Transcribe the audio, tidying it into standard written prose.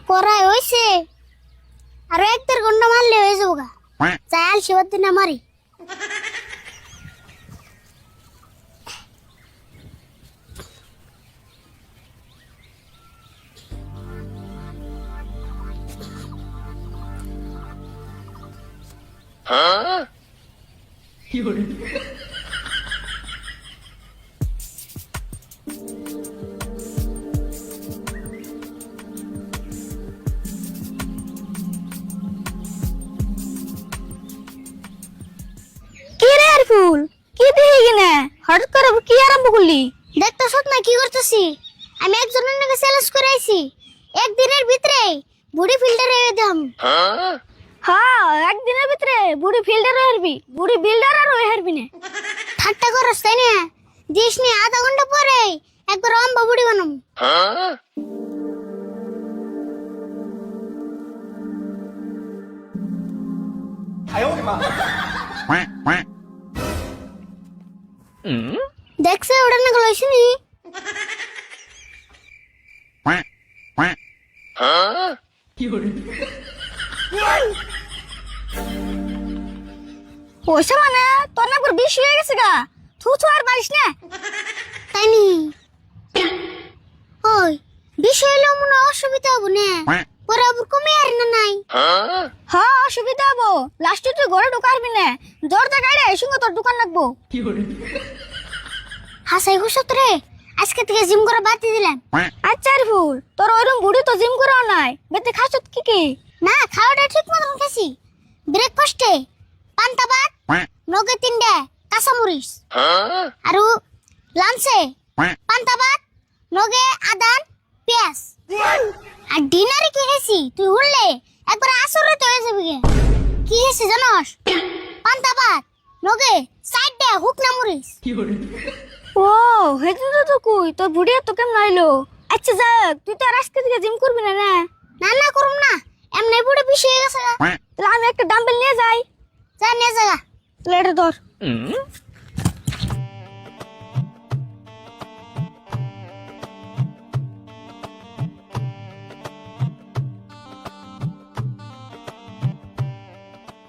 পড়াই হইছে আরো 1-1.5 ঘন্টা মারলে হয়ে যাবো গা। চাল শিবার দিন আমারই ফুল কি দেখি কিনা হঠাৎ করে কি আরম্ভ করলি? দেখতেছ না কি করতেছি? আমি একজনের নাকি চ্যালেঞ্জ করে আইছি একদিনের ভিতরে বুড়ি ফিল্টারে হয়ে দাম। হ্যাঁ একদিনের ভিতরে বুড়ি ফিল্টার হয়ে হারবি, বুড়ি বিল্ডার আর হয়ে হারবি না। ঠাট্টা করছ তাই না? দিস নি আধা ঘন্টা পরে একবার অম্বা বুড়ি বানাম। দেখছে ওটা না গলাইছি নি পয়সা মানে তোর না পুরো বেশি হয়ে গেছে গা। থু আর পারিস না তাই নি? ওই বিষয় হলো মনে অসুবিধা হবো না পরে আবার কমে আর না নাই। হ্যাঁ অসুবিধা হবো, লাস্টে তুই ঘরে ঢুকারবি না, দরজা গাড়ি সঙ্গে তোর দোকান রাখবো। হাসাই হুসত রে আজকে থেকে জিম করা বাদ দিয়ে দিলাম। আচ্ছা ফুল তোর ওইরকম বুড়ি তো জিম করা নাই, বেতে খাস কি কি? না খাওয়াটা ঠিক মতন খাসি। ব্রেকফাস্টে পান্তা ভাত নগে 3টা কাঁচামরিচ আর লাঞ্চে পান্তা ভাত নগে আদান পেঁয়াজ আর ডিনারে কি খাইছি তুই উড়লে একবার আসরে তো হয়ে যাবি গে। কি খাইছি জানোস? পান্তা ভাত নগে 4টা হুকনা মরিচ। ও হেদিন তো কই তোর বুড়ি তো কেমন আইলো? আচ্ছা যাক তুই তো আর আজকে থেকে জিম করবি না না? না না করুম না, এমনি বুড়ি বেশি হয়ে গেছে। তাহলে আমি একটা ডাম্বেল নিয়ে যাই। যা নিয়ে যা। তাহলে এটা ধর।